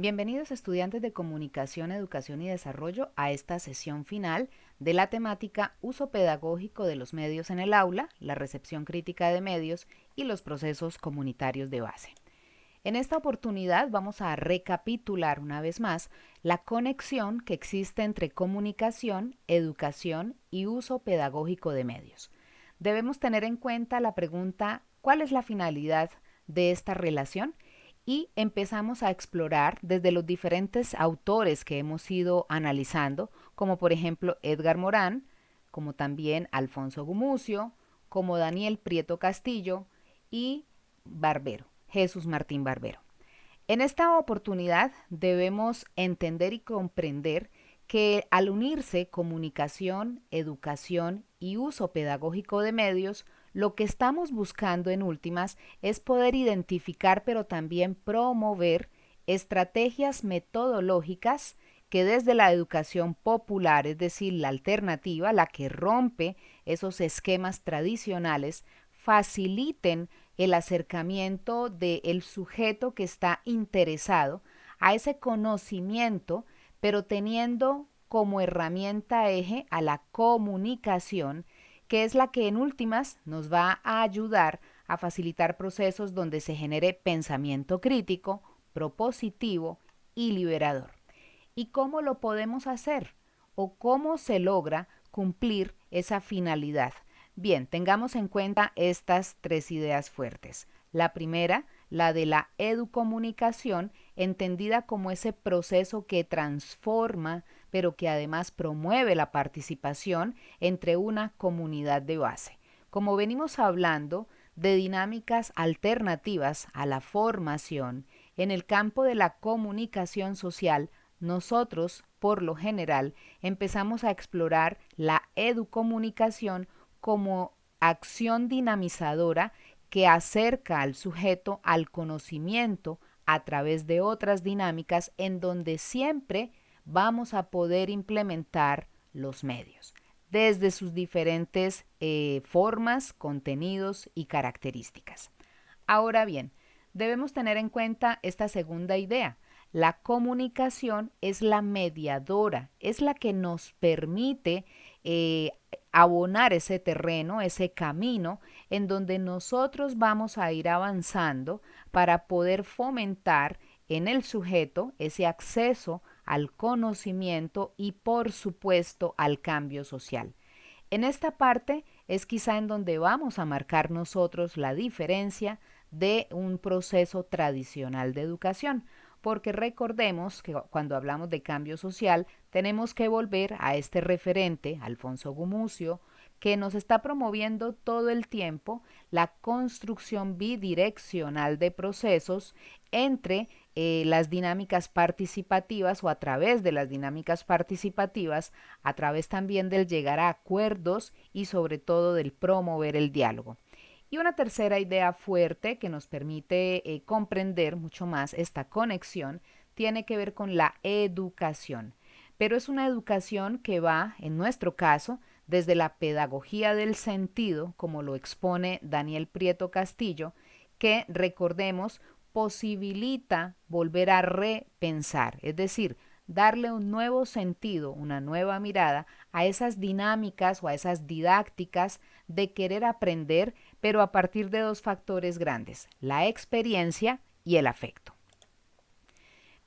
Bienvenidos estudiantes de Comunicación, Educación y Desarrollo a esta sesión final de la temática Uso pedagógico de los medios en el aula, la recepción crítica de medios y los procesos comunitarios de base. En esta oportunidad vamos a recapitular una vez más la conexión que existe entre comunicación, educación y uso pedagógico de medios. Debemos tener en cuenta la pregunta ¿cuál es la finalidad de esta relación? Y empezamos a explorar desde los diferentes autores que hemos ido analizando, como por ejemplo Edgar Morán, como también Alfonso Gumucio, como Daniel Prieto Castillo y Barbero, Jesús Martín Barbero. En esta oportunidad debemos entender y comprender que al unirse comunicación, educación y uso pedagógico de medios, lo que estamos buscando en últimas es poder identificar pero también promover estrategias metodológicas que desde la educación popular, es decir, la alternativa, la que rompe esos esquemas tradicionales, faciliten el acercamiento del sujeto que está interesado a ese conocimiento, pero teniendo como herramienta eje a la comunicación, que es la que en últimas nos va a ayudar a facilitar procesos donde se genere pensamiento crítico, propositivo y liberador. ¿Y cómo lo podemos hacer? ¿O cómo se logra cumplir esa finalidad? Bien, tengamos en cuenta estas tres ideas fuertes. La primera, la de la educomunicación, entendida como ese proceso que transforma, pero que además promueve la participación entre una comunidad de base. Como venimos hablando de dinámicas alternativas a la formación, en el campo de la comunicación social, nosotros, por lo general, empezamos a explorar la educomunicación como acción dinamizadora que acerca al sujeto al conocimiento a través de otras dinámicas en donde siempre vamos a poder implementar los medios desde sus diferentes formas, contenidos y características. Ahora bien, debemos tener en cuenta esta segunda idea. La comunicación es la mediadora, es la que nos permite eh, abonar ese terreno, ese camino en donde nosotros vamos a ir avanzando para poder fomentar en el sujeto ese acceso al conocimiento y por supuesto al cambio social. En esta parte es quizá en donde vamos a marcar nosotros la diferencia de un proceso tradicional de educación, porque recordemos que cuando hablamos de cambio social tenemos que volver a este referente, Alfonso Gumucio, que nos está promoviendo todo el tiempo la construcción bidireccional de procesos entre las dinámicas participativas o a través de las dinámicas participativas, a través también del llegar a acuerdos y sobre todo del promover el diálogo. Y una tercera idea fuerte que nos permite comprender mucho más esta conexión tiene que ver con la educación. Pero es una educación que va, en nuestro caso, desde la pedagogía del sentido, como lo expone Daniel Prieto Castillo, que recordemos posibilita volver a repensar, es decir, darle un nuevo sentido, una nueva mirada a esas dinámicas o a esas didácticas de querer aprender, pero a partir de dos factores grandes, la experiencia y el afecto.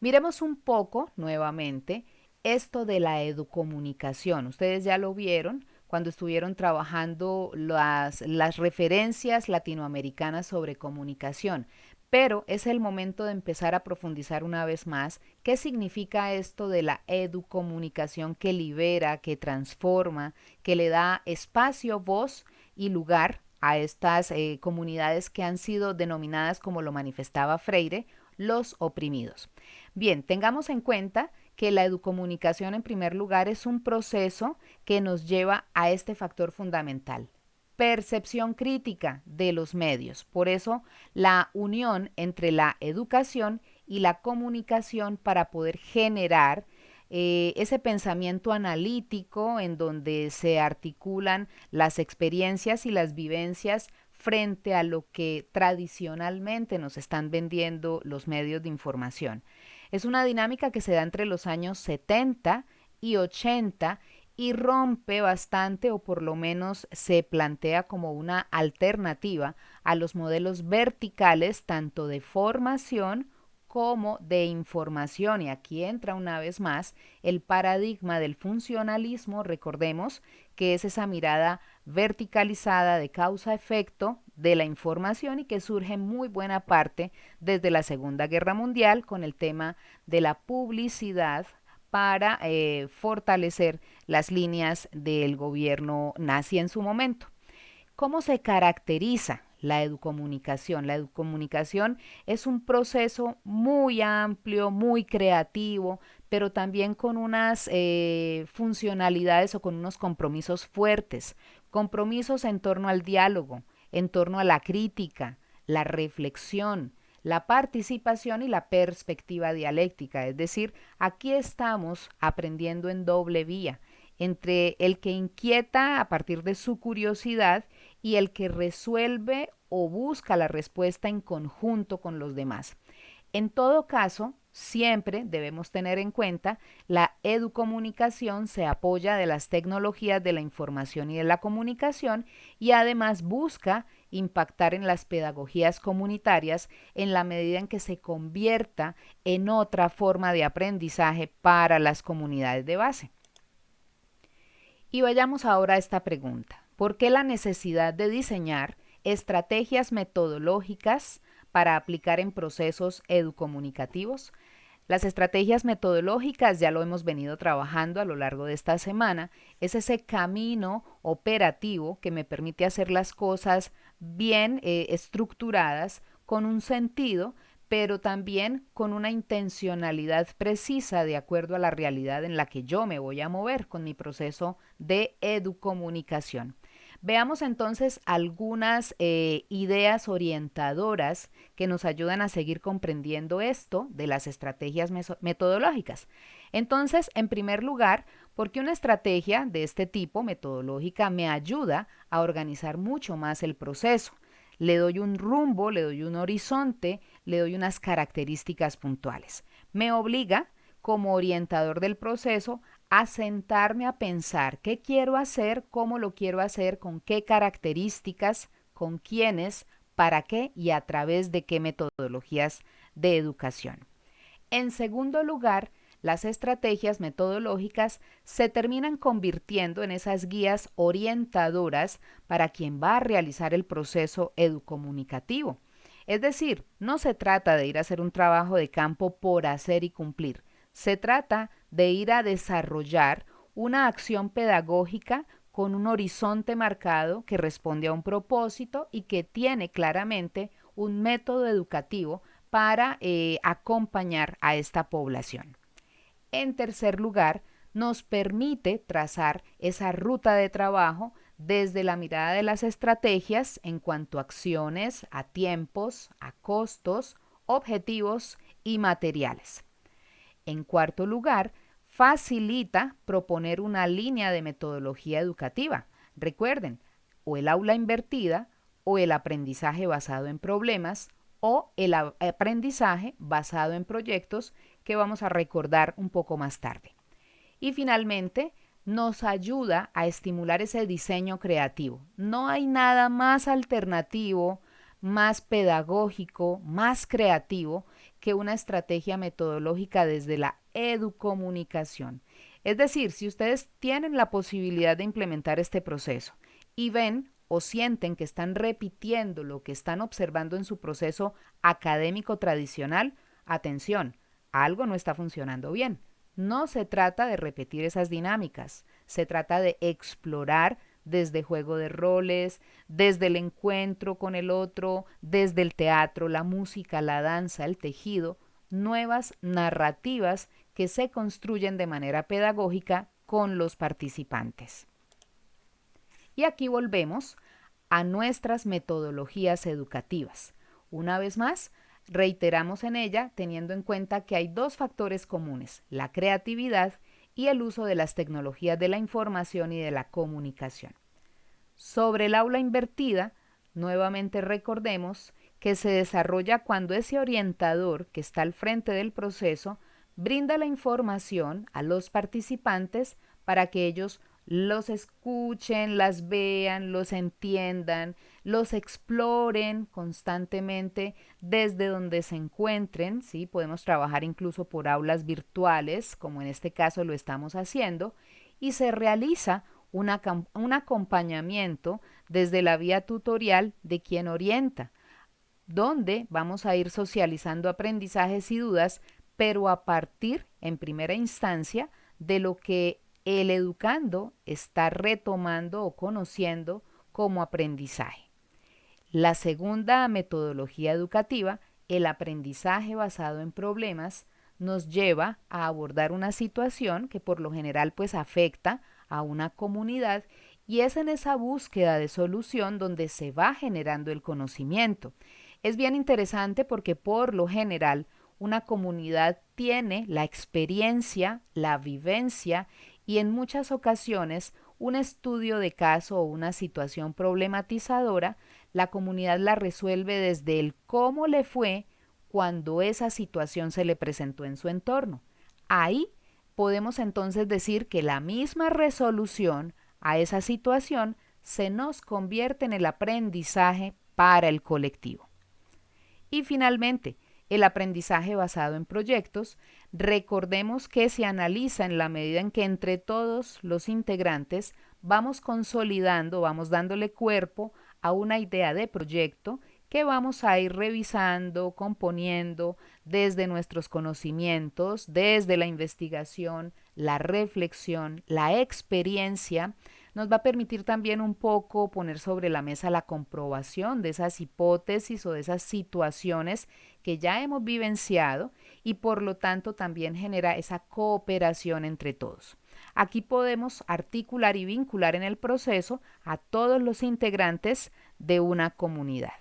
Miremos un poco nuevamente esto de la educomunicación. Ustedes ya lo vieron cuando estuvieron trabajando las referencias latinoamericanas sobre comunicación, pero es el momento de empezar a profundizar una vez más qué significa esto de la educomunicación que libera, que transforma, que le da espacio, voz y lugar a estas comunidades que han sido denominadas, como lo manifestaba Freire, los oprimidos. Bien, tengamos en cuenta que la educomunicación en primer lugar es un proceso que nos lleva a este factor fundamental, percepción crítica de los medios. Por eso la unión entre la educación y la comunicación para poder generar ese pensamiento analítico en donde se articulan las experiencias y las vivencias frente a lo que tradicionalmente nos están vendiendo los medios de información. Es una dinámica que se da entre los años 70 y 80 y rompe bastante o por lo menos se plantea como una alternativa a los modelos verticales tanto de formación como de información. Y aquí entra una vez más el paradigma del funcionalismo, recordemos que es esa mirada verticalizada de causa-efecto de la información y que surge en muy buena parte desde la Segunda Guerra Mundial con el tema de la publicidad para fortalecer las líneas del gobierno nazi en su momento. ¿Cómo se caracteriza la educomunicación? La educomunicación es un proceso muy amplio, muy creativo, pero también con unas funcionalidades o con unos compromisos fuertes, compromisos en torno al diálogo, en torno a la crítica, la reflexión, la participación y la perspectiva dialéctica. Es decir, aquí estamos aprendiendo en doble vía, entre el que inquieta a partir de su curiosidad y el que resuelve o busca la respuesta en conjunto con los demás. En todo caso, siempre debemos tener en cuenta la educomunicación se apoya de las tecnologías de la información y de la comunicación y además busca impactar en las pedagogías comunitarias en la medida en que se convierta en otra forma de aprendizaje para las comunidades de base. Y vayamos ahora a esta pregunta. ¿Por qué la necesidad de diseñar estrategias metodológicas para aplicar en procesos educomunicativos? Las estrategias metodológicas, ya lo hemos venido trabajando a lo largo de esta semana, es ese camino operativo que me permite hacer las cosas bien estructuradas, con un sentido, pero también con una intencionalidad precisa de acuerdo a la realidad en la que yo me voy a mover con mi proceso de educomunicación. Veamos entonces algunas ideas orientadoras que nos ayudan a seguir comprendiendo esto de las estrategias metodológicas. Entonces, en primer lugar, porque una estrategia de este tipo metodológica me ayuda a organizar mucho más el proceso. Le doy un rumbo, le doy un horizonte, le doy unas características puntuales. Me obliga, como orientador del proceso, a sentarme a pensar qué quiero hacer, cómo lo quiero hacer, con qué características, con quiénes, para qué y a través de qué metodologías de educación. En segundo lugar, las estrategias metodológicas se terminan convirtiendo en esas guías orientadoras para quien va a realizar el proceso educomunicativo. Es decir, no se trata de ir a hacer un trabajo de campo por hacer y cumplir. Se trata de ir a desarrollar una acción pedagógica con un horizonte marcado que responde a un propósito y que tiene claramente un método educativo para acompañar a esta población. En tercer lugar, nos permite trazar esa ruta de trabajo desde la mirada de las estrategias en cuanto a acciones, a tiempos, a costos, objetivos y materiales. En cuarto lugar, facilita proponer una línea de metodología educativa. Recuerden, o el aula invertida, o el aprendizaje basado en problemas, o el aprendizaje basado en proyectos que vamos a recordar un poco más tarde. Y finalmente, nos ayuda a estimular ese diseño creativo. No hay nada más alternativo, más pedagógico, más creativo que una estrategia metodológica desde la educomunicación. Es decir, si ustedes tienen la posibilidad de implementar este proceso y ven o sienten que están repitiendo lo que están observando en su proceso académico tradicional, atención, algo no está funcionando bien. No se trata de repetir esas dinámicas, se trata de explorar desde juego de roles, desde el encuentro con el otro, desde el teatro, la música, la danza, el tejido, nuevas narrativas que se construyen de manera pedagógica con los participantes. Y aquí volvemos a nuestras metodologías educativas. Una vez más, reiteramos en ella teniendo en cuenta que hay dos factores comunes, la creatividad y el uso de las tecnologías de la información y de la comunicación. Sobre el aula invertida, nuevamente recordemos que se desarrolla cuando ese orientador que está al frente del proceso brinda la información a los participantes para que ellos los escuchen, las vean, los entiendan, los exploren constantemente desde donde se encuentren, ¿sí? Podemos trabajar incluso por aulas virtuales, como en este caso lo estamos haciendo, y se realiza un acompañamiento desde la vía tutorial de quien orienta, donde vamos a ir socializando aprendizajes y dudas, pero a partir, en primera instancia, de lo que el educando está retomando o conociendo como aprendizaje. La segunda metodología educativa, el aprendizaje basado en problemas, nos lleva a abordar una situación que por lo general pues afecta a una comunidad y es en esa búsqueda de solución donde se va generando el conocimiento. Es bien interesante porque por lo general una comunidad tiene la experiencia, la vivencia y en muchas ocasiones un estudio de caso o una situación problematizadora, la comunidad la resuelve desde el cómo le fue cuando esa situación se le presentó en su entorno. Ahí podemos entonces decir que la misma resolución a esa situación se nos convierte en el aprendizaje para el colectivo. Y finalmente, el aprendizaje basado en proyectos, recordemos que se analiza en la medida en que entre todos los integrantes vamos consolidando, vamos dándole cuerpo a una idea de proyecto que vamos a ir revisando, componiendo desde nuestros conocimientos, desde la investigación, la reflexión, la experiencia. Nos va a permitir también un poco poner sobre la mesa la comprobación de esas hipótesis o de esas situaciones que ya hemos vivenciado y por lo tanto también genera esa cooperación entre todos. Aquí podemos articular y vincular en el proceso a todos los integrantes de una comunidad.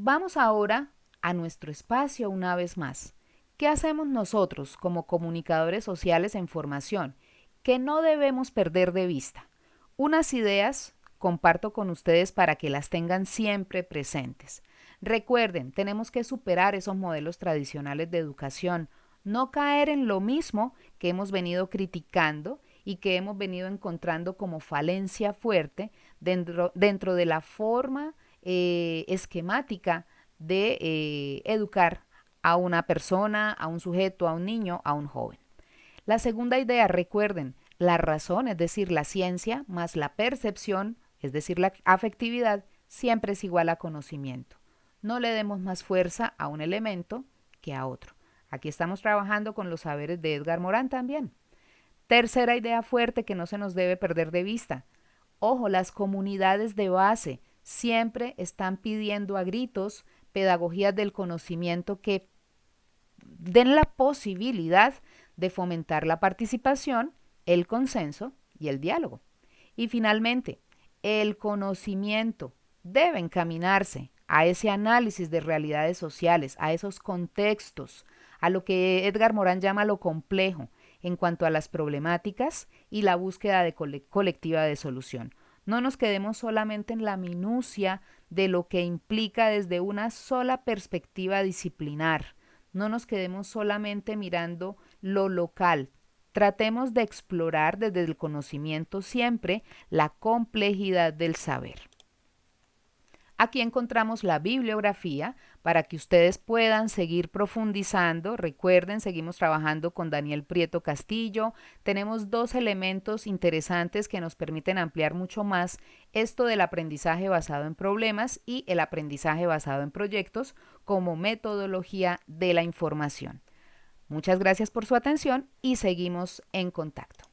Vamos ahora a nuestro espacio una vez más. ¿Qué hacemos nosotros como comunicadores sociales en formación? Que no debemos perder de vista. Unas ideas comparto con ustedes para que las tengan siempre presentes. Recuerden, tenemos que superar esos modelos tradicionales de educación, no caer en lo mismo que hemos venido criticando y que hemos venido encontrando como falencia fuerte dentro de la forma esquemática de educar a una persona, a un sujeto, a un niño, a un joven. La segunda idea, recuerden, la razón, es decir, la ciencia, más la percepción, es decir, la afectividad, siempre es igual a conocimiento. No le demos más fuerza a un elemento que a otro. Aquí estamos trabajando con los saberes de Edgar Morin también. Tercera idea fuerte que no se nos debe perder de vista. Ojo, las comunidades de base siempre están pidiendo a gritos pedagogías del conocimiento que den la posibilidad de fomentar la participación, el consenso y el diálogo. Y finalmente, el conocimiento debe encaminarse a ese análisis de realidades sociales, a esos contextos, a lo que Edgar Morin llama lo complejo en cuanto a las problemáticas y la búsqueda de colectiva de solución. No nos quedemos solamente en la minucia de lo que implica desde una sola perspectiva disciplinar. No nos quedemos solamente mirando lo local. Tratemos de explorar desde el conocimiento siempre la complejidad del saber. Aquí encontramos la bibliografía para que ustedes puedan seguir profundizando. Recuerden, seguimos trabajando con Daniel Prieto Castillo. Tenemos dos elementos interesantes que nos permiten ampliar mucho más esto del aprendizaje basado en problemas y el aprendizaje basado en proyectos como metodología de la información. Muchas gracias por su atención y seguimos en contacto.